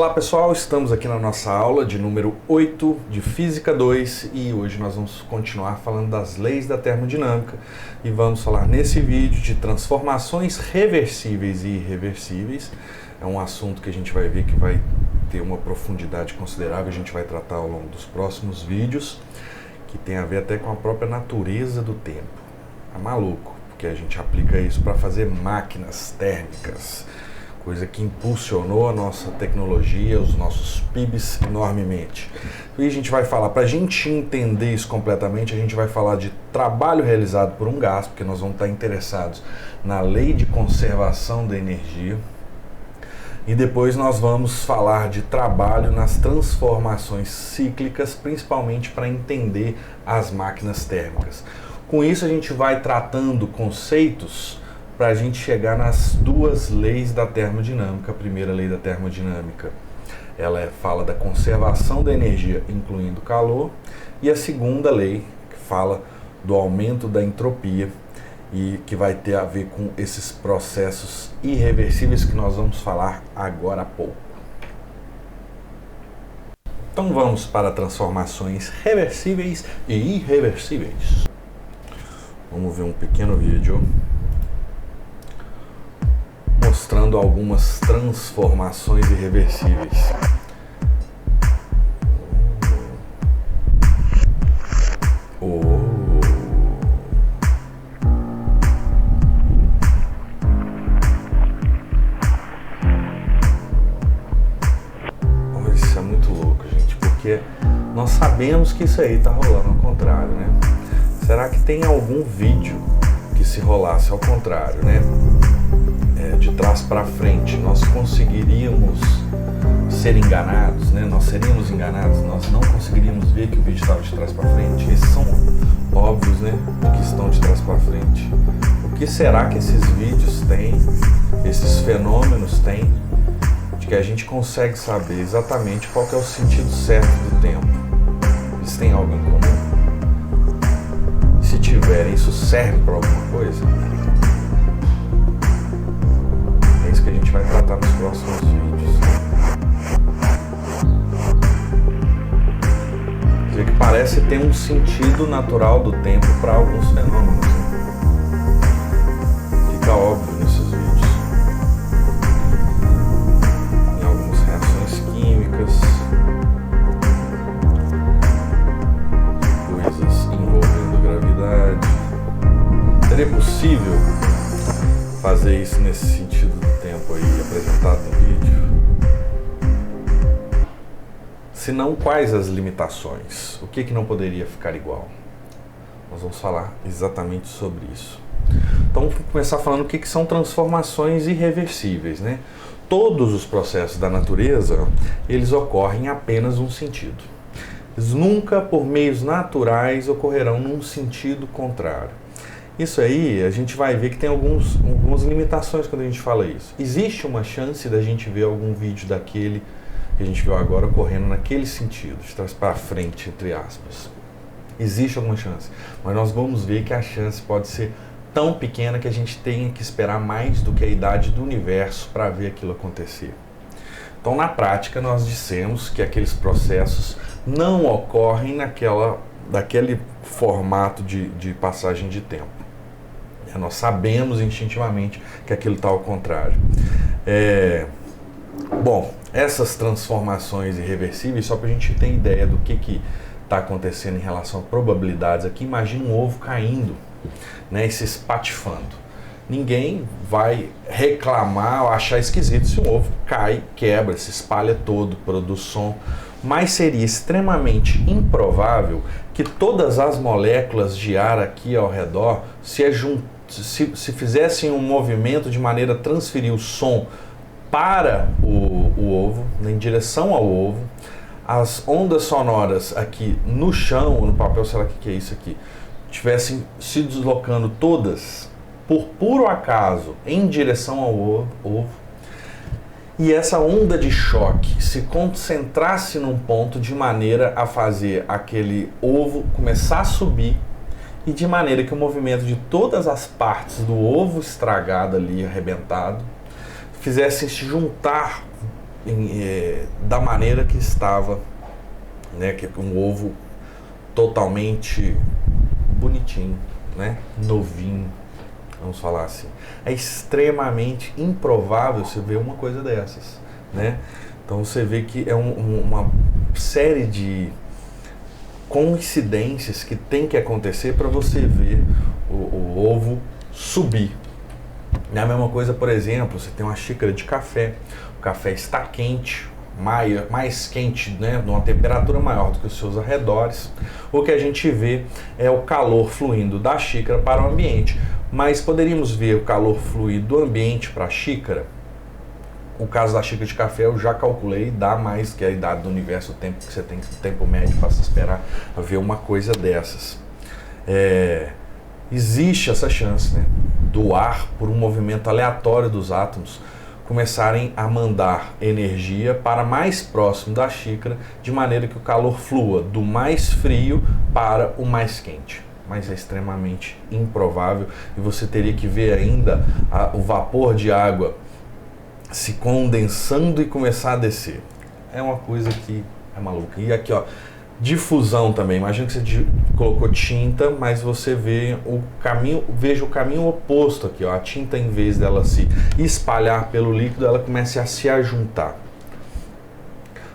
Olá pessoal, estamos aqui na nossa aula de número 8 de Física 2 e hoje nós vamos continuar falando das leis da termodinâmica e vamos falar nesse vídeo de transformações reversíveis e irreversíveis. É um assunto que a gente vai ver que vai ter uma profundidade considerável, a gente vai tratar ao longo dos próximos vídeos, que tem a ver até com a própria natureza do tempo. É maluco, porque a gente aplica isso para fazer máquinas térmicas, coisa que impulsionou a nossa tecnologia, os nossos PIBs enormemente. E a gente vai falar, para a gente entender isso completamente, a gente vai falar de trabalho realizado por um gás, porque nós vamos estar interessados na lei de conservação da energia. E depois nós vamos falar de trabalho nas transformações cíclicas, principalmente para entender as máquinas térmicas. Com isso a gente vai tratando conceitos para a gente chegar nas duas leis da termodinâmica. A primeira lei da termodinâmica, ela fala da conservação da energia, incluindo calor, e a segunda lei, que fala do aumento da entropia, e que vai ter a ver com esses processos irreversíveis que nós vamos falar agora há pouco. Então vamos para transformações reversíveis e irreversíveis. Vamos ver um pequeno vídeo mostrando algumas transformações irreversíveis. Isso é muito louco, gente, porque nós sabemos que isso aí está rolando ao contrário, né? Será que tem algum vídeo que, se rolasse ao contrário, né? De trás para frente, nós conseguiríamos ser enganados, né? Nós seríamos enganados, nós não conseguiríamos ver que o vídeo estava de trás para frente. Esses são óbvios, né? Que estão de trás para frente. O que será que esses vídeos têm, esses fenômenos têm, de que a gente consegue saber exatamente qual que é o sentido certo do tempo? Eles têm algo em comum? Se tiverem, isso serve para alguma coisa? Que a gente vai tratar nos próximos vídeos. Quer dizer que parece ter um sentido natural do tempo para alguns fenômenos, né? Fica óbvio nesses vídeos. Em algumas reações químicas, coisas envolvendo gravidade. Seria possível fazer isso nesse sentido do tempo aí apresentado no vídeo? Se não, quais as limitações? O que não poderia ficar igual? Nós vamos falar exatamente sobre isso. Então vamos começar falando o que são transformações irreversíveis, né? Todos os processos da natureza, eles ocorrem em apenas um sentido. Eles nunca, por meios naturais, ocorrerão num sentido contrário. Isso aí, a gente vai ver que tem algumas limitações quando a gente fala isso. Existe uma chance da gente ver algum vídeo daquele que a gente viu agora ocorrendo naquele sentido, de trás para frente, entre aspas. Existe alguma chance, mas nós vamos ver que a chance pode ser tão pequena que a gente tenha que esperar mais do que a idade do universo para ver aquilo acontecer. Então, na prática, nós dissemos que aqueles processos não ocorrem daquele formato de passagem de tempo. Nós sabemos instintivamente que aquilo está ao contrário. Bom, essas transformações irreversíveis, só para a gente ter ideia do que está acontecendo em relação a probabilidades aqui, imagina um ovo caindo, né, e se espatifando. Ninguém vai reclamar ou achar esquisito se um ovo cai, quebra, se espalha todo, produz som, mas seria extremamente improvável que todas as moléculas de ar aqui ao redor se fizessem um movimento de maneira a transferir o som para o ovo, em direção ao ovo, as ondas sonoras aqui no chão, no papel, sei lá o que é isso aqui, estivessem se deslocando todas, por puro acaso, em direção ao ovo, e essa onda de choque se concentrasse num ponto de maneira a fazer aquele ovo começar a subir, e de maneira que o movimento de todas as partes do ovo estragado ali, arrebentado, fizessem se juntar da maneira que estava, né, que um ovo totalmente bonitinho, né, novinho, vamos falar assim. É extremamente improvável você ver uma coisa dessas, né? Então você vê que é uma série de coincidências que tem que acontecer para você ver o ovo subir. É a mesma coisa, por exemplo, você tem uma xícara de café, o café está quente, mais quente, né, numa temperatura maior do que os seus arredores. O que a gente vê é o calor fluindo da xícara para o ambiente, mas poderíamos ver o calor fluir do ambiente para a xícara. O caso da xícara de café eu já calculei, dá mais que a idade do universo, o tempo que você tem, o tempo médio para se esperar a ver uma coisa dessas. Existe essa chance, né, do ar, por um movimento aleatório dos átomos, começarem a mandar energia para mais próximo da xícara, de maneira que o calor flua do mais frio para o mais quente. Mas é extremamente improvável e você teria que ver ainda o vapor de água se condensando e começar a descer. É uma coisa que é maluca. E aqui, ó, difusão também. Imagina que você colocou tinta, mas você vê veja o caminho oposto aqui, ó. A tinta, em vez dela se espalhar pelo líquido, ela começa a se ajuntar.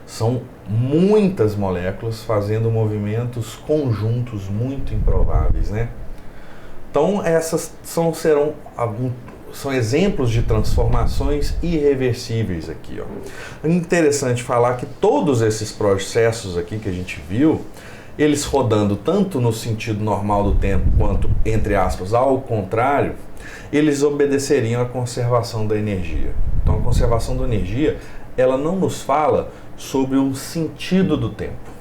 São muitas moléculas fazendo movimentos conjuntos muito improváveis, né? Então essas são exemplos de transformações irreversíveis aqui, ó. É interessante falar que todos esses processos aqui que a gente viu, eles rodando tanto no sentido normal do tempo quanto, entre aspas, ao contrário, eles obedeceriam à conservação da energia. Então a conservação da energia, ela não nos fala sobre o sentido do tempo.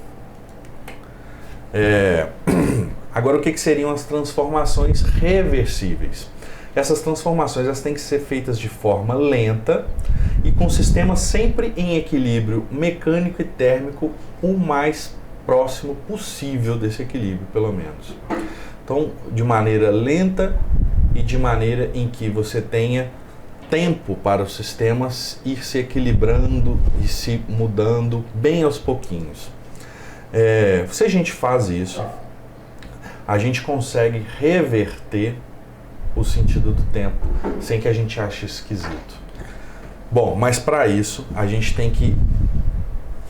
Agora, o que seriam as transformações reversíveis? Essas transformações elas têm que ser feitas de forma lenta e com o sistema sempre em equilíbrio mecânico e térmico o mais próximo possível desse equilíbrio, pelo menos. Então, de maneira lenta e de maneira em que você tenha tempo para os sistemas ir se equilibrando e se mudando bem aos pouquinhos. Se a gente faz isso, a gente consegue reverter o sentido do tempo, sem que a gente ache esquisito. Bom, mas para isso a gente tem que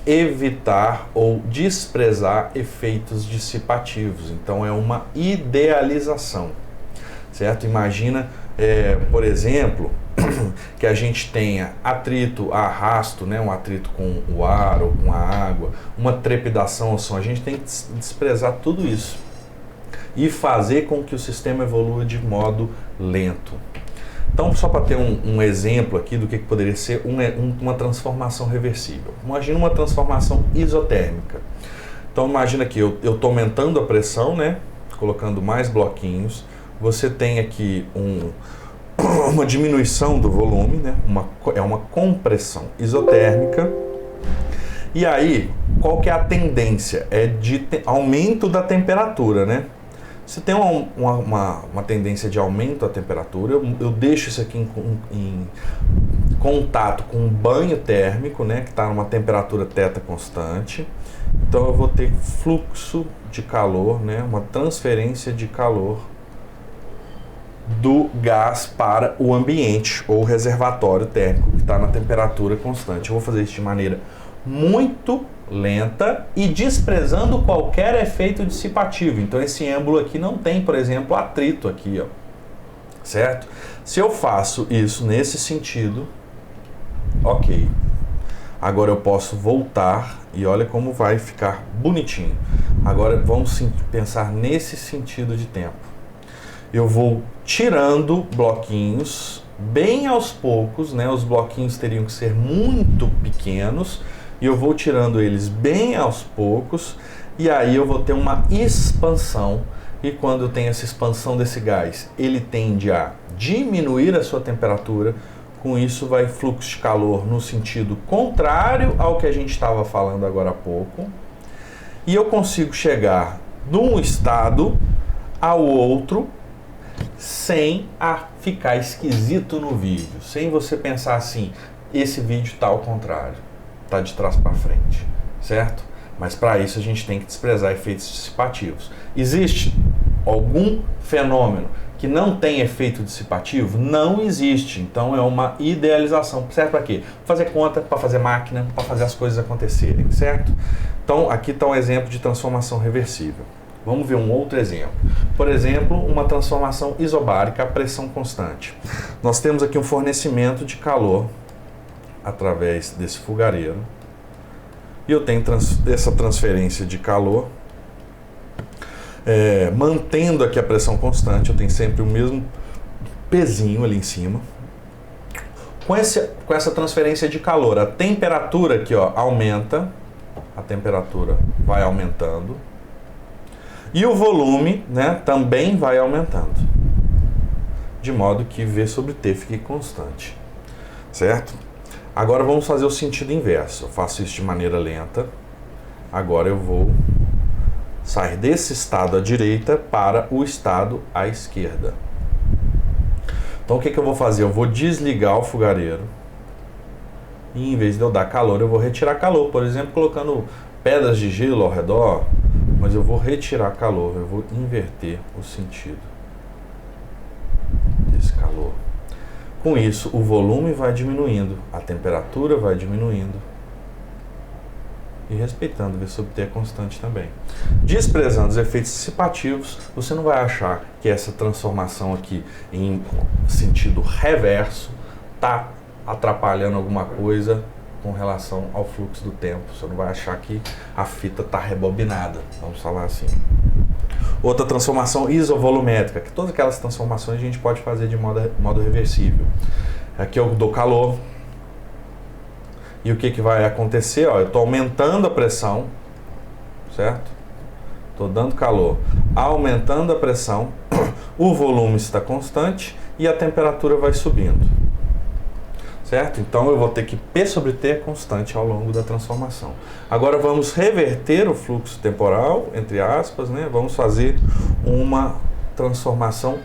evitar ou desprezar efeitos dissipativos. Então é uma idealização, certo? Imagina, por exemplo, que a gente tenha atrito, arrasto, né? Um atrito com o ar ou com a água, uma trepidação ao som. A gente tem que desprezar tudo isso e fazer com que o sistema evolua de modo lento. Então, só para ter um exemplo aqui do que poderia ser uma transformação reversível. Imagina uma transformação isotérmica. Então, imagina que eu estou aumentando a pressão, né? Colocando mais bloquinhos. Você tem aqui uma diminuição do volume, né? Uma compressão isotérmica. E aí, qual que é a tendência? É de aumento da temperatura, né? Se tem uma tendência de aumento da temperatura, eu deixo isso aqui em contato com um banho térmico, né, que está numa temperatura θ constante. Então eu vou ter fluxo de calor, né, uma transferência de calor do gás para o ambiente ou reservatório térmico que está na temperatura constante. Eu vou fazer isso de maneira muito lenta e desprezando qualquer efeito dissipativo. Então esse êmbolo aqui não tem, por exemplo, atrito aqui, ó, certo? Se eu faço isso nesse sentido, ok. Agora eu posso voltar e olha como vai ficar bonitinho. Agora vamos pensar nesse sentido de tempo. Eu vou tirando bloquinhos bem aos poucos, né? Os bloquinhos teriam que ser muito pequenos. E eu vou tirando eles bem aos poucos, e aí eu vou ter uma expansão, e quando eu tenho essa expansão desse gás, ele tende a diminuir a sua temperatura, com isso vai fluxo de calor no sentido contrário ao que a gente estava falando agora há pouco, e eu consigo chegar de um estado ao outro, sem ficar esquisito no vídeo, sem você pensar assim, esse vídeo está ao contrário. está de trás para frente, certo? Mas para isso a gente tem que desprezar efeitos dissipativos. Existe algum fenômeno que não tem efeito dissipativo? Não existe. Então é uma idealização. Serve para quê? Para fazer conta, para fazer máquina, para fazer as coisas acontecerem, certo? Então aqui está um exemplo de transformação reversível. Vamos ver um outro exemplo. Por exemplo, uma transformação isobárica a pressão constante. Nós temos aqui um fornecimento de calor através desse fogareiro. E eu tenho essa transferência de calor, mantendo aqui a pressão constante. Eu tenho sempre o mesmo pezinho ali em cima. Com essa transferência de calor, a temperatura aqui, ó, aumenta. A temperatura vai aumentando. E o volume, né, também vai aumentando. De modo que V sobre T fique constante. Certo? Agora vamos fazer o sentido inverso. Eu faço isso de maneira lenta. Agora eu vou sair desse estado à direita para o estado à esquerda. Então o que eu vou fazer? Eu vou desligar o fogareiro. E em vez de eu dar calor, eu vou retirar calor. Por exemplo, colocando pedras de gelo ao redor. Mas eu vou retirar calor. Eu vou inverter o sentido desse calor. Com isso, o volume vai diminuindo, a temperatura vai diminuindo e respeitando V sobre T é constante também. Desprezando os efeitos dissipativos, você não vai achar que essa transformação aqui em sentido reverso está atrapalhando alguma coisa com relação ao fluxo do tempo. Você não vai achar que a fita está rebobinada, vamos falar assim. Outra transformação isovolumétrica, que todas aquelas transformações a gente pode fazer de modo reversível. Aqui eu dou calor. E o que vai acontecer? Ó, eu estou aumentando a pressão, certo? Estou dando calor, aumentando a pressão, o volume está constante e a temperatura vai subindo. Certo? Então eu vou ter que P sobre T é constante ao longo da transformação. Agora vamos reverter o fluxo temporal, entre aspas, né? Vamos fazer uma transformação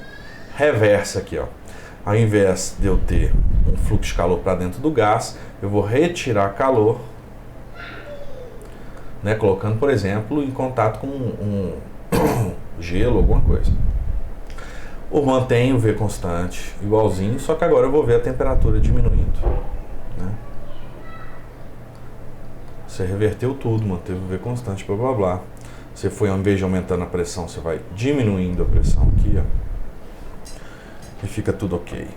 reversa aqui, ó. Ao invés de eu ter um fluxo de calor para dentro do gás, eu vou retirar calor, né? Colocando, por exemplo, em contato com um gelo, alguma coisa. Eu mantenho o V constante, igualzinho, só que agora eu vou ver a temperatura diminuindo. Né? Você reverteu tudo, manteve o V constante, blá blá blá. Você foi, ao invés de aumentando a pressão, você vai diminuindo a pressão aqui, ó. E fica tudo ok.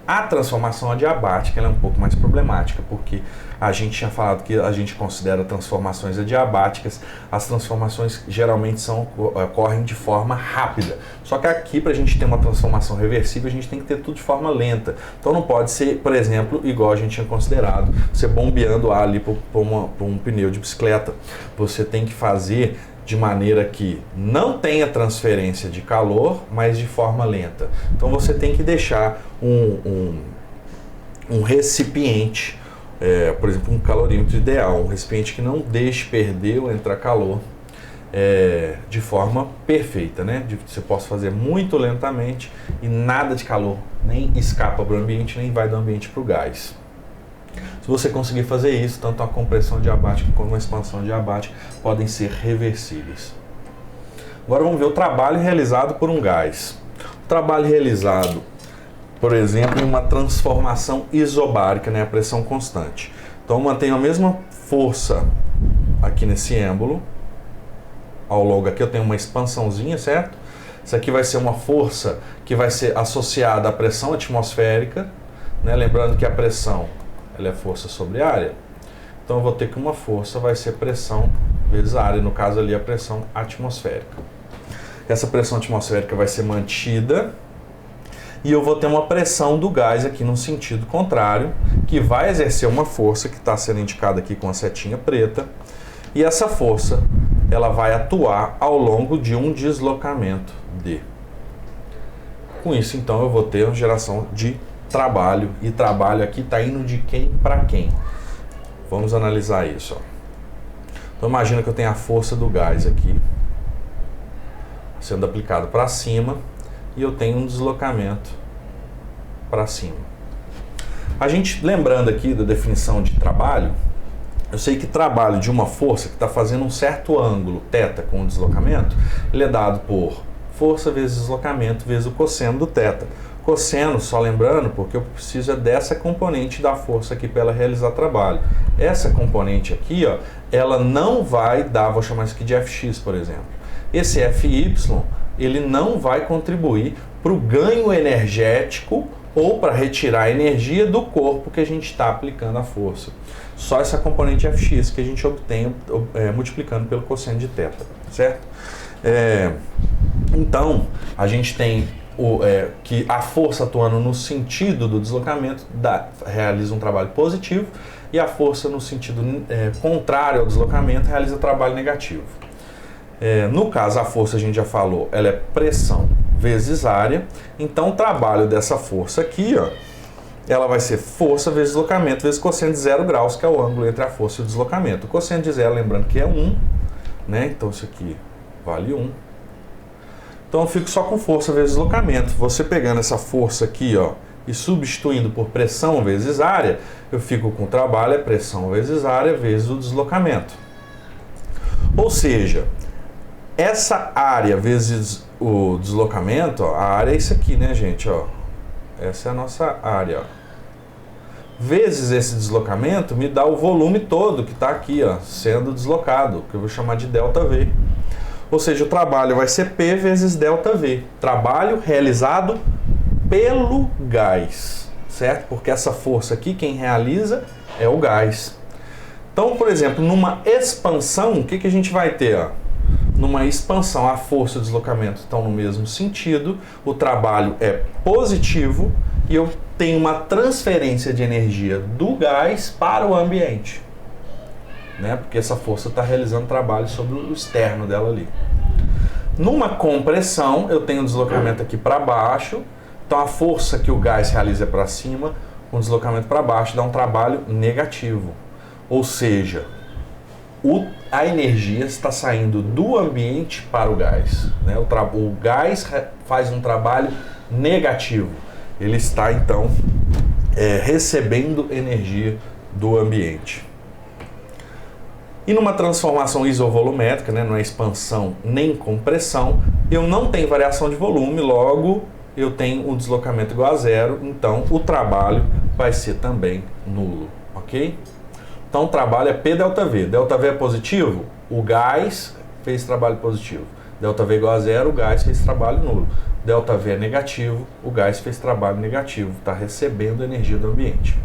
A transformação adiabática ela é um pouco mais problemática, porque a gente tinha falado que a gente considera transformações adiabáticas, as transformações geralmente ocorrem de forma rápida. Só que aqui, para a gente ter uma transformação reversível, a gente tem que ter tudo de forma lenta. Então não pode ser, por exemplo, igual a gente tinha considerado, você bombeando ar ali por um pneu de bicicleta. Você tem que fazer de maneira que não tenha transferência de calor, mas de forma lenta. Então você tem que deixar um recipiente, por exemplo, um calorímetro ideal, um recipiente que não deixe perder ou entrar calor de forma perfeita, né? Você possa fazer muito lentamente e nada de calor nem escapa para o ambiente, nem vai do ambiente para o gás. Se você conseguir fazer isso, tanto a compressão adiabática como a expansão adiabática podem ser reversíveis. Agora vamos ver o trabalho realizado por um gás. O trabalho realizado, por exemplo, em uma transformação isobárica, né, a pressão constante. Então eu mantenho a mesma força aqui nesse êmbolo. Ao longo aqui eu tenho uma expansãozinha, certo? Isso aqui vai ser uma força que vai ser associada à pressão atmosférica, né? Lembrando que a pressão ela é força sobre área. Então eu vou ter que uma força vai ser pressão vezes a área, no caso ali a pressão atmosférica. Essa pressão atmosférica vai ser mantida e eu vou ter uma pressão do gás aqui no sentido contrário, que vai exercer uma força que está sendo indicada aqui com a setinha preta, e essa força ela vai atuar ao longo de um deslocamento D. Com isso, então, eu vou ter uma geração de trabalho, e trabalho aqui está indo de quem para quem. Vamos analisar isso. Ó. Então imagina que eu tenho a força do gás aqui sendo aplicado para cima e eu tenho um deslocamento para cima. A gente, lembrando aqui da definição de trabalho, eu sei que trabalho de uma força que está fazendo um certo ângulo, θ, com o deslocamento, ele é dado por força vezes deslocamento vezes o cosseno do θ. Cosseno, só lembrando, porque eu preciso é dessa componente da força aqui para ela realizar trabalho. Essa componente aqui, ó, ela não vai dar, vou chamar isso aqui de Fx, por exemplo. Esse Fy, ele não vai contribuir para o ganho energético ou para retirar a energia do corpo que a gente está aplicando a força. Só essa componente Fx que a gente obtém multiplicando pelo cosseno de θ, certo? Então, a gente tem que a força atuando no sentido do deslocamento realiza um trabalho positivo e a força no sentido contrário ao deslocamento realiza trabalho negativo. No caso, a força, a gente já falou, ela é pressão vezes área. Então, o trabalho dessa força aqui, ó, ela vai ser força vezes deslocamento vezes cosseno de 0 graus, que é o ângulo entre a força e o deslocamento. O cosseno de 0, lembrando que é 1, né? Então, isso aqui vale 1. Então, eu fico só com força vezes deslocamento. Você pegando essa força aqui, ó, e substituindo por pressão vezes área, eu fico com o trabalho é pressão vezes área vezes o deslocamento. Ou seja, essa área vezes o deslocamento, ó, a área é isso aqui, né, gente? Ó. Essa é a nossa área. Ó. Vezes esse deslocamento me dá o volume todo que está aqui, ó, sendo deslocado, que eu vou chamar de ΔV. Ou seja, o trabalho vai ser P vezes ΔV. Trabalho realizado pelo gás, certo? Porque essa força aqui, quem realiza é o gás. Então, por exemplo, numa expansão, o que a gente vai ter? Ó? Numa expansão, a força e o deslocamento estão no mesmo sentido, o trabalho é positivo e eu tenho uma transferência de energia do gás para o ambiente. Né? Porque essa força está realizando trabalho sobre o externo dela ali. Numa compressão, eu tenho um deslocamento aqui para baixo, então a força que o gás realiza é para cima, com deslocamento para baixo dá um trabalho negativo. Ou seja, a energia está saindo do ambiente para o gás. Né? O gás faz um trabalho negativo. Ele está, então, recebendo energia do ambiente. E numa transformação isovolumétrica, né, não é expansão nem compressão, eu não tenho variação de volume, logo eu tenho um deslocamento igual a zero, então o trabalho vai ser também nulo, ok? Então o trabalho é P ΔV. ΔV é positivo, o gás fez trabalho positivo. ΔV igual a zero, o gás fez trabalho nulo. ΔV é negativo, o gás fez trabalho negativo, está recebendo energia do ambiente.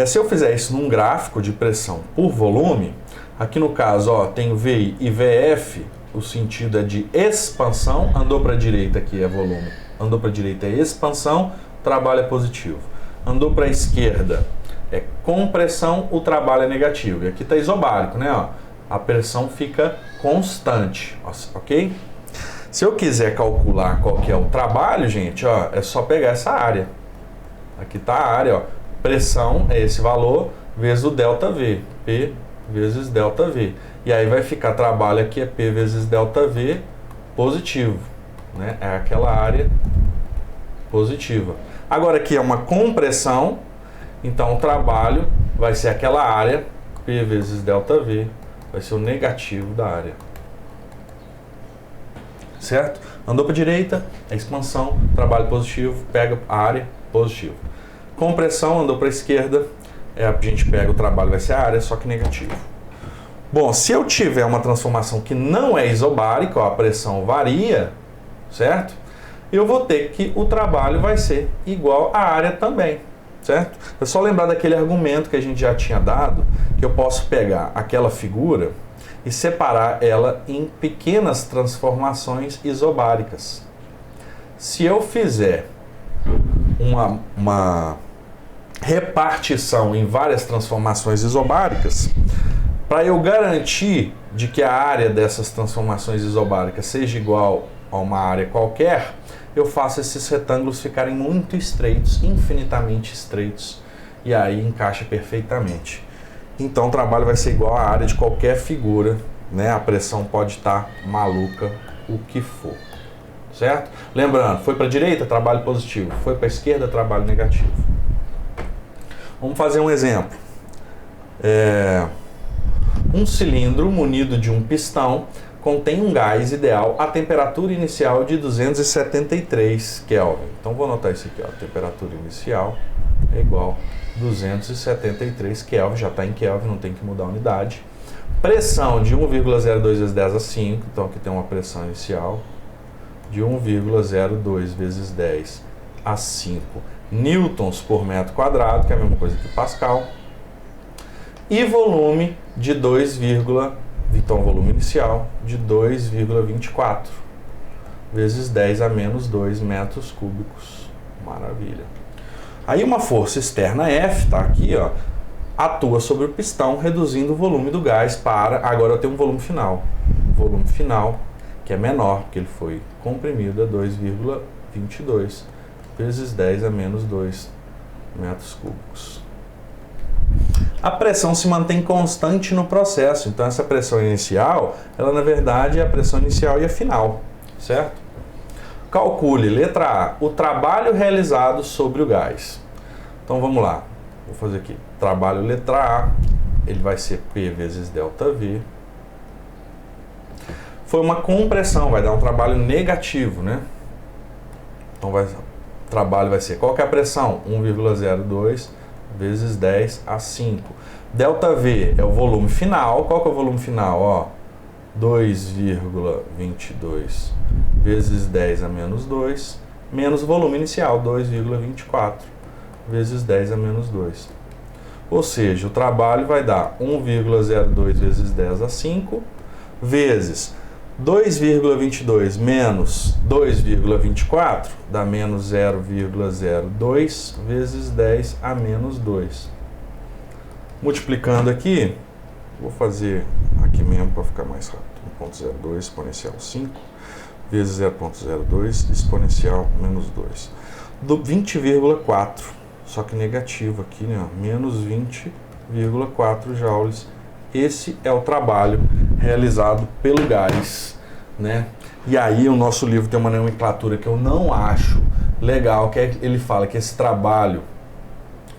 Se eu fizer isso num gráfico de pressão por volume, aqui no caso, ó, tenho VI e VF, o sentido é de expansão, andou para a direita aqui é volume, andou para a direita é expansão, trabalho é positivo. Andou para a esquerda é compressão, o trabalho é negativo. E aqui está isobárico, né? Ó, a pressão fica constante, ok? Se eu quiser calcular qual que é o trabalho, gente, ó, é só pegar essa área. Aqui está a área, ó. Pressão é esse valor vezes o ΔV, P vezes ΔV. E aí vai ficar trabalho aqui é P vezes ΔV positivo, né? É aquela área positiva. Agora aqui é uma compressão, então o trabalho vai ser aquela área, P vezes ΔV, vai ser o negativo da área. Certo? Andou para a direita, é expansão, trabalho positivo, pega a área, positivo. Compressão, andou para a esquerda, a gente pega o trabalho, vai ser a área, só que negativo. Bom, se eu tiver uma transformação que não é isobárica, ó, a pressão varia, certo? Eu vou ter que o trabalho vai ser igual à área também, certo? É só lembrar daquele argumento que a gente já tinha dado, que eu posso pegar aquela figura e separar ela em pequenas transformações isobáricas. Se eu fizer uma repartição em várias transformações isobáricas, para eu garantir de que a área dessas transformações isobáricas seja igual a uma área qualquer, eu faço esses retângulos ficarem muito estreitos, infinitamente estreitos, e aí encaixa perfeitamente. Então o trabalho vai ser igual à área de qualquer figura, né? A pressão pode estar maluca, o que for. Certo? Lembrando, foi para a direita, trabalho positivo. Foi para a esquerda, trabalho negativo. Vamos fazer um exemplo. Um cilindro munido de um pistão contém um gás ideal a temperatura inicial de 273 Kelvin. Então vou anotar isso aqui, ó. Temperatura inicial é igual a 273 Kelvin, já está em Kelvin, não tem que mudar a unidade. Pressão de 1,02 vezes 10 a 5, então aqui tem uma pressão inicial de 1,02 vezes 10 a 5 newtons por metro quadrado, que é a mesma coisa que Pascal. E volume de então volume inicial de 2,24 vezes 10 a menos 2 metros cúbicos. Maravilha. Aí uma força externa F, tá aqui, ó, atua sobre o pistão, reduzindo o volume do gás para... Agora eu tenho um volume final. O volume final, que é menor, porque ele foi comprimido a 2,22 vezes 10 a menos 2 metros cúbicos. A pressão se mantém constante no processo, então essa pressão inicial, ela na verdade é a pressão inicial e a final, certo? Calcule, letra A, o trabalho realizado sobre o gás. Então vamos lá, vou fazer aqui, trabalho letra A, ele vai ser P vezes ΔV. Foi uma compressão, vai dar um trabalho negativo, né? Então o trabalho vai ser, qual que é a pressão? 1,02 vezes 10 a 5. ΔV é o volume final. Qual que é o volume final? Ó, 2,22 vezes 10 a menos 2, menos o volume inicial, 2,24 vezes 10 a menos 2. Ou seja, o trabalho vai dar 1,02 vezes 10 a 5, vezes 2,22 menos 2,24 dá menos 0,02 vezes 10 a menos 2. Multiplicando aqui, vou fazer aqui mesmo para ficar mais rápido. 1,02 exponencial 5 vezes 0,02 exponencial menos 2. Do 20,4, só que negativo aqui, né? Menos 20,4 joules. Esse é o trabalho realizado pelo gás, né? E aí o nosso livro tem uma nomenclatura que eu não acho legal, que é, ele fala que esse trabalho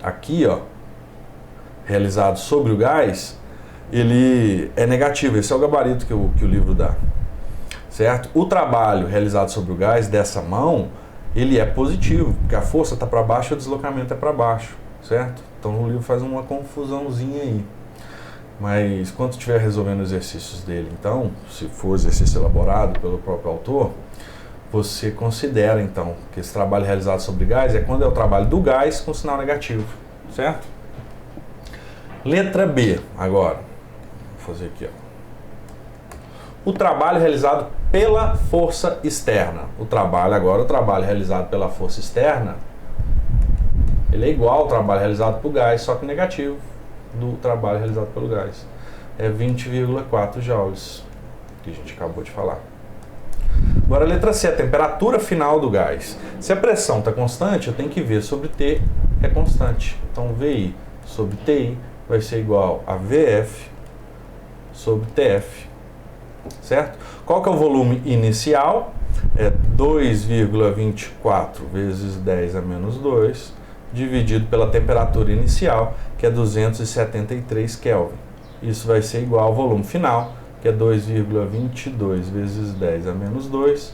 aqui, ó, realizado sobre o gás, ele é negativo. Esse é o gabarito que o livro dá, certo? O trabalho realizado sobre o gás dessa mão, ele é positivo, porque a força está para baixo e o deslocamento é para baixo, certo? Então o livro faz uma confusãozinha aí. Mas quando estiver resolvendo os exercícios dele, então, se for exercício elaborado pelo próprio autor, você considera então que esse trabalho realizado sobre gás é quando é o trabalho do gás com sinal negativo, certo? Letra B, agora. Vou fazer aqui, ó. O trabalho realizado pela força externa. O trabalho realizado pela força externa, ele é igual ao trabalho realizado por gás, só que negativo do trabalho realizado pelo gás. É 20,4 joules, que a gente acabou de falar. Agora a letra C, a temperatura final do gás. Se a pressão está constante, eu tenho que ver sobre T é constante. Então VI sobre TI vai ser igual a VF sobre TF, certo? Qual que é o volume inicial? É 2,24 vezes 10 a menos 2, dividido pela temperatura inicial, que é 273 Kelvin. Isso vai ser igual ao volume final, que é 2,22 vezes 10 a menos 2,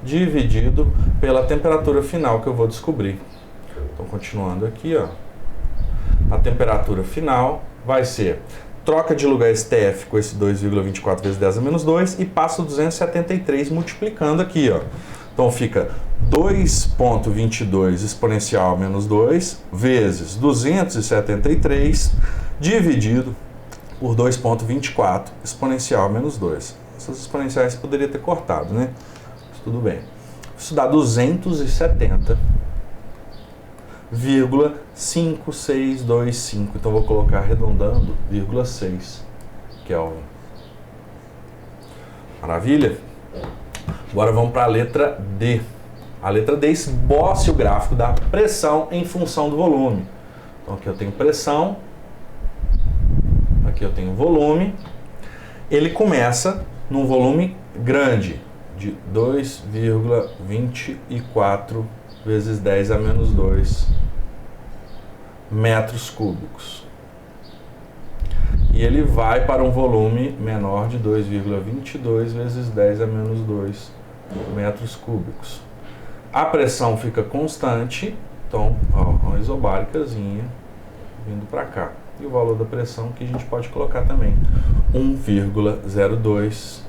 dividido pela temperatura final que eu vou descobrir. Então, continuando aqui, ó, a temperatura final vai ser, troca de lugar esse TF com esse 2,24 vezes 10 a menos 2 e passa o 273 multiplicando aqui, ó. Então fica 2,22 exponencial menos 2 vezes 273 dividido por 2,24 exponencial menos 2. Essas exponenciais você poderia ter cortado, né? Mas tudo bem. Isso dá 270,5625. Então vou colocar arredondando, 0,6 Kelvin. Maravilha? Agora vamos para a letra D. A letra D esboce o gráfico da pressão em função do volume. Então aqui eu tenho pressão, aqui eu tenho volume. Ele começa num volume grande, de 2,24 vezes 10 a menos 2 metros cúbicos. e ele vai para um volume menor de 2,22 vezes 10 a menos 2 metros cúbicos. A pressão fica constante, então, ó, uma isobáricazinha vindo para cá. E o valor da pressão que a gente pode colocar também, 1,02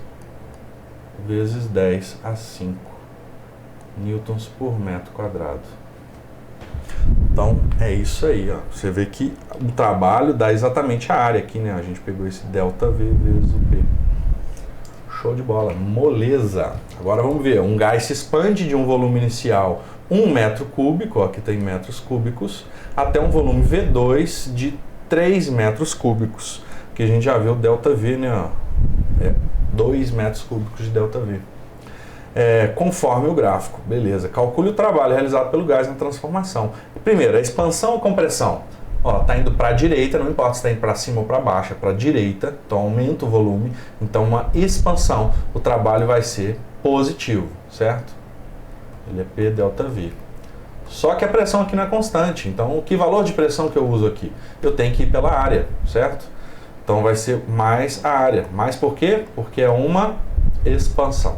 vezes 10 a 5 newtons por metro quadrado. Então, é isso aí, ó. Você vê que o trabalho dá exatamente a área aqui, né? A gente pegou esse ΔV vezes o P. Show de bola, moleza. Agora vamos ver, um gás se expande de um volume inicial 1 metro cúbico, ó, aqui tem metros cúbicos, até um volume V2 de 3 metros cúbicos, que a gente já viu o ΔV, né? Ó, 2 metros cúbicos de ΔV. Conforme o gráfico, beleza. Calcule o trabalho realizado pelo gás na transformação. Primeiro, a expansão ou compressão? Ó, tá indo para a direita, não importa se está indo para cima ou para baixo, é para a direita, então aumenta o volume. Então, uma expansão, o trabalho vai ser positivo, certo? Ele é P ΔV. Só que a pressão aqui não é constante, então que valor de pressão que eu uso aqui? Eu tenho que ir pela área, certo? Então vai ser mais a área. Mais por quê? Porque é uma expansão.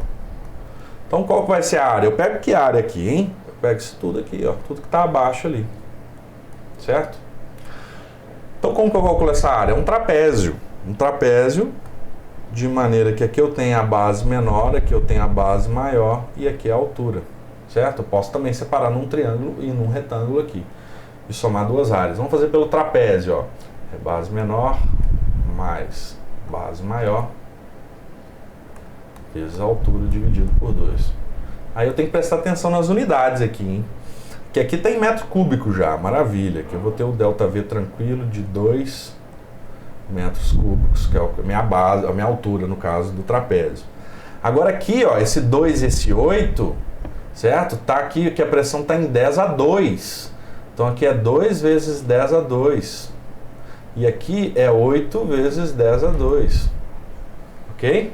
Então qual que vai ser a área? Eu pego que área aqui, hein? Eu pego isso tudo aqui, ó, tudo que está abaixo ali, certo? Então como que eu calculo essa área? Um trapézio. Um trapézio de maneira que aqui eu tenho a base menor, aqui eu tenho a base maior e aqui a altura, certo? Eu posso também separar num triângulo e num retângulo aqui e somar duas áreas. Vamos fazer pelo trapézio, ó. É base menor mais base maior vezes a altura dividido por 2. Aí eu tenho que prestar atenção nas unidades aqui, hein? Que aqui tem metro cúbico já, maravilha. Aqui eu vou ter o ΔV tranquilo de 2 metros cúbicos, que é a minha base, a minha altura no caso do trapézio. Agora aqui, ó, esse 2 e esse 8, certo? Tá aqui que a pressão tá em 10 a 2. Então aqui é 2 vezes 10 a 2. E aqui é 8 vezes 10 a 2. Ok?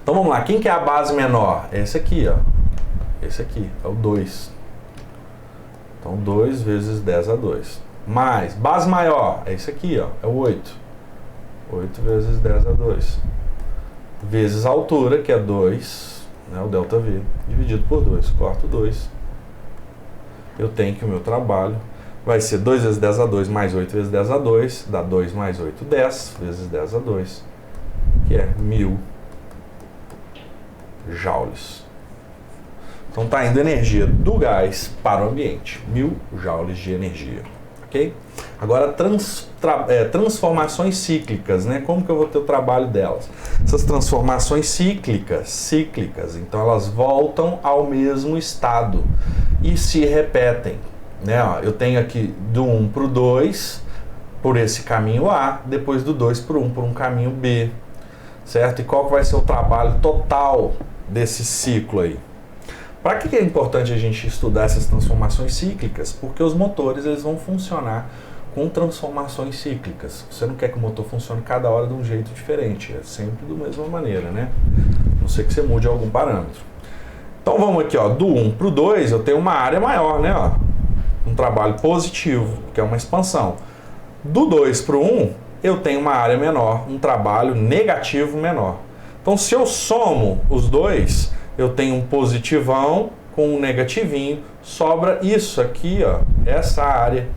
Então vamos lá, quem que é a base menor? Esse aqui, ó. Esse aqui, é o 2. Então 2 vezes 10 a 2. Mais, base maior, é esse aqui, ó. É o 8. 8 vezes 10 a 2. Vezes a altura, que é 2, né, o ΔV, dividido por 2. Corto 2. Eu tenho que o meu trabalho vai ser 2 vezes 10 a 2 mais 8 vezes 10 a 2. Dá 2 mais 8, 10 vezes 10 a 2. Que é 1000 joules. Então está indo energia do gás para o ambiente. 1000 joules de energia. Ok? Agora, transformações cíclicas, né? Como que eu vou ter o trabalho delas? Essas transformações cíclicas, então elas voltam ao mesmo estado e se repetem, né? Ó, eu tenho aqui do 1 para o 2, por esse caminho A, depois do 2 para o 1 por um caminho B, certo? E qual que vai ser o trabalho total desse ciclo aí? Para que é importante a gente estudar essas transformações cíclicas? Porque os motores eles vão funcionar com transformações cíclicas. Você não quer que o motor funcione cada hora de um jeito diferente, é sempre da mesma maneira, né? A não ser que você mude algum parâmetro. Então vamos aqui, ó, do 1 para o 2 eu tenho uma área maior, né? Ó, um trabalho positivo, que é uma expansão. Do 2 para o 1 eu tenho uma área menor, um trabalho negativo menor. Então se eu somo os dois, eu tenho um positivão com um negativinho, sobra isso aqui, ó, essa área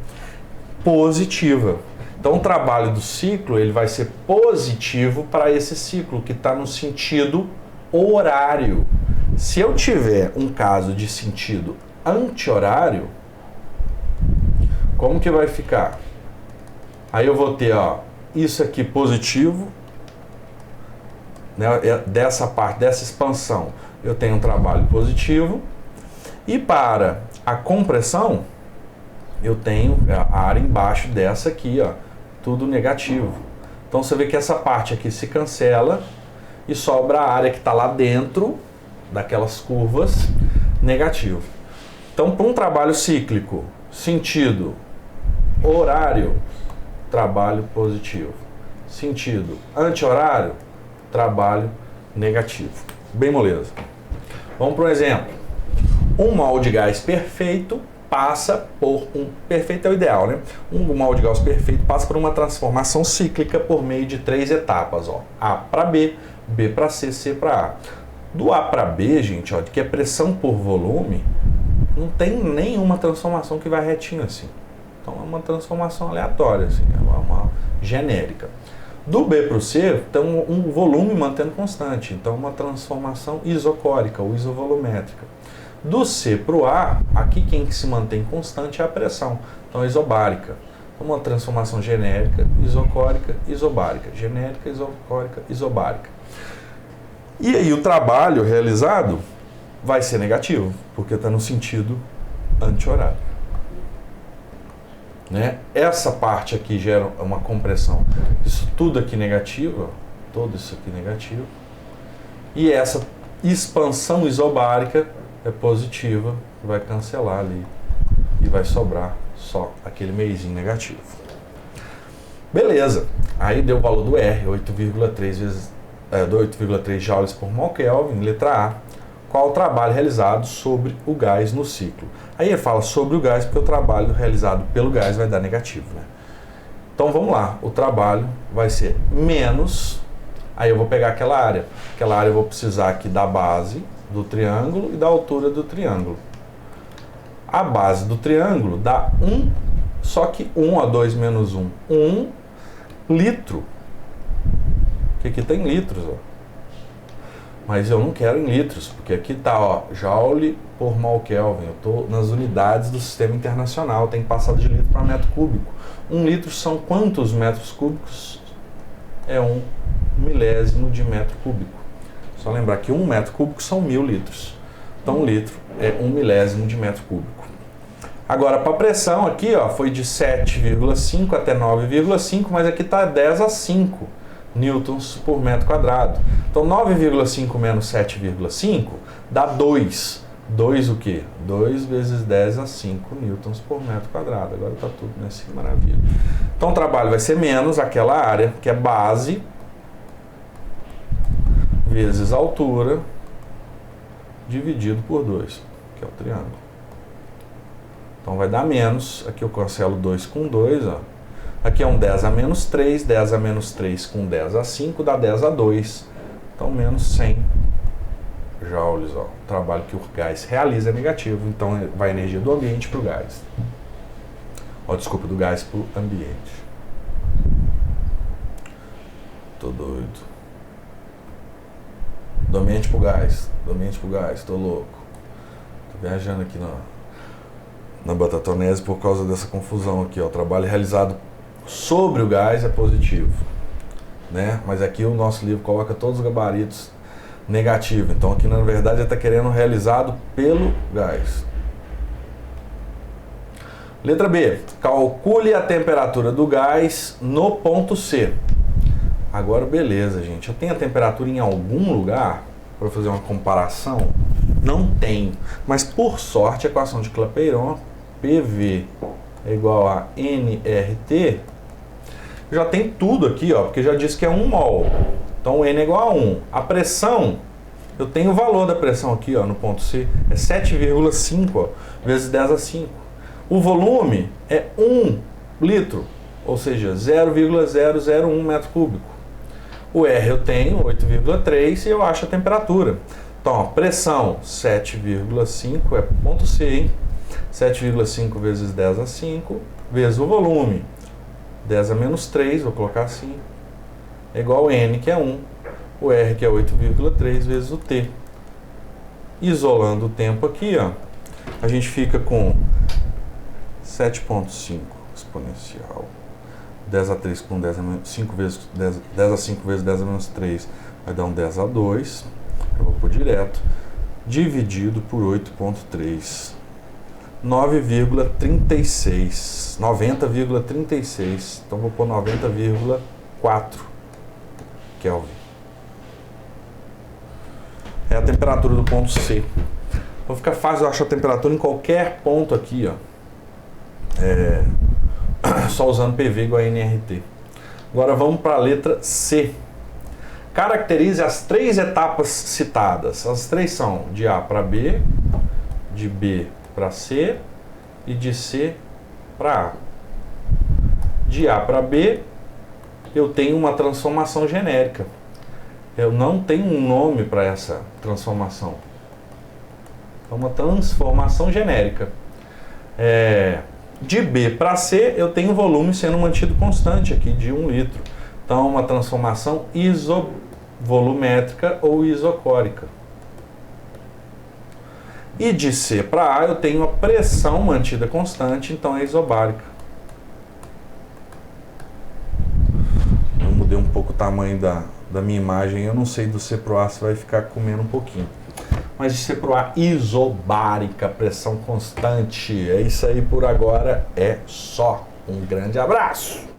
positiva. Então o trabalho do ciclo ele vai ser positivo para esse ciclo que está no sentido horário. Se eu tiver um caso de sentido anti-horário, como que vai ficar? Aí eu vou ter, ó, isso aqui positivo, né, dessa parte, dessa expansão, eu tenho um trabalho positivo. E para a compressão, eu tenho a área embaixo dessa aqui, ó, tudo negativo. Então você vê que essa parte aqui se cancela e sobra a área que está lá dentro daquelas curvas negativo. Então para um trabalho cíclico, sentido horário, trabalho positivo. Sentido anti-horário, trabalho negativo. Bem moleza. Vamos para um exemplo. Um mol de gás perfeito passa por perfeito é o ideal, né? Um molde Gauss perfeito passa por uma transformação cíclica por meio de 3 etapas, ó. A para B, B para C, C para A. Do A para B, gente, ó, que é pressão por volume, não tem nenhuma transformação que vai retinho assim. Então é uma transformação aleatória, assim, é uma genérica. Do B para o C, tem um volume mantendo constante, então uma transformação isocórica ou isovolumétrica. Do C para o A, aqui quem se mantém constante é a pressão, então isobárica. Uma transformação genérica, isocórica, isobárica. Genérica, isocórica, isobárica. E aí o trabalho realizado vai ser negativo, porque está no sentido anti-horário. Né? Essa parte aqui gera uma compressão. Isso tudo aqui negativo, ó, todo isso aqui negativo. E essa expansão isobárica é positiva, vai cancelar ali e vai sobrar só aquele meiozinho negativo. Beleza, aí deu o valor do R, 8,3 joules por mol Kelvin, letra A. Qual o trabalho realizado sobre o gás no ciclo? Aí ele fala sobre o gás porque o trabalho realizado pelo gás vai dar negativo, né? Então vamos lá, o trabalho vai ser menos, aí eu vou pegar aquela área eu vou precisar aqui da base do triângulo e da altura do triângulo. A base do triângulo dá 1, só que 1, a 2 menos 1, 1 litro. Que aqui tem litros, ó. Mas eu não quero em litros, porque aqui tá, ó, joule por mol Kelvin. Eu estou nas unidades do sistema internacional, tem que passar de litro para metro cúbico. 1 litro são quantos metros cúbicos? É 1 milésimo de metro cúbico. Só lembrar que 1 metro cúbico são 1000 litros. Então 1 litro é 1 milésimo de metro cúbico. Agora, para a pressão aqui, ó, foi de 7,5 até 9,5, mas aqui está 10 a 5 newtons por metro quadrado. Então 9,5 menos 7,5 dá 2. 2 o quê? 2 vezes 10 a 5 newtons por metro quadrado. Agora está tudo nessa maravilha. Então o trabalho vai ser menos aquela área, que é base, vezes altura, dividido por 2, que é o triângulo. Então vai dar menos, aqui eu cancelo 2 com 2, ó. Aqui é um 10 a menos 3, 10 a menos 3 com 10 a 5 dá 10 a 2. Então menos 100 joules, ó. O trabalho que o gás realiza é negativo, então vai a energia do ambiente para o gás. Ó, desculpa, do gás para o ambiente. Tô doido. Do ambiente pro gás, tô louco. Tô viajando aqui na batatonese por causa dessa confusão aqui, ó. O trabalho realizado sobre o gás é positivo, né? Mas aqui o nosso livro coloca todos os gabaritos negativo. Então aqui na verdade ele está querendo realizado pelo gás. Letra B. Calcule a temperatura do gás no ponto C. Agora beleza, gente. Eu tenho a temperatura em algum lugar para fazer uma comparação? Não tem. Mas por sorte a equação de Clapeyron, PV é igual a nRT, já tem tudo aqui, ó, porque já disse que é 1 mol. Então N é igual a 1. A pressão, eu tenho o valor da pressão aqui, ó, no ponto C, é 7,5 vezes 10 a 5. O volume é 1 litro, ou seja, 0,001 metro cúbico. O R eu tenho 8,3 e eu acho a temperatura. Então, ó, pressão 7,5 é ponto C, hein? 7,5 vezes 10 a 5 vezes o volume. 10 a menos 3, vou colocar assim, é igual a N, que é 1. O R, que é 8,3 vezes o T. Isolando o tempo aqui, ó, a gente fica com 7,5 exponencial 10 a 3 com 10 a menos 5 vezes 10 a 5 vezes 10 a menos 3 vai dar um 10 a 2. Eu vou pôr direto, dividido por 8,3. 90,36. Então vou pôr 90,4 Kelvin. É a temperatura do ponto C. Vou ficar fácil, eu acho a temperatura em qualquer ponto aqui, ó. Só usando PV igual a nRT. Agora vamos para a letra C. Caracterize as 3 etapas citadas. As 3 são de A para B, de B para C e de C para A. De A para B, eu tenho uma transformação genérica. Eu não tenho um nome para essa transformação. É uma transformação genérica. De B para C, eu tenho o volume sendo mantido constante aqui, de 1 litro. Então, é uma transformação isovolumétrica ou isocórica. E de C para A, eu tenho a pressão mantida constante, então é isobárica. Eu mudei um pouco o tamanho da minha imagem, eu não sei do C para o A se vai ficar comendo um pouquinho. Mas de C para o A, isobárica, pressão constante. É isso aí por agora, é só. Um grande abraço!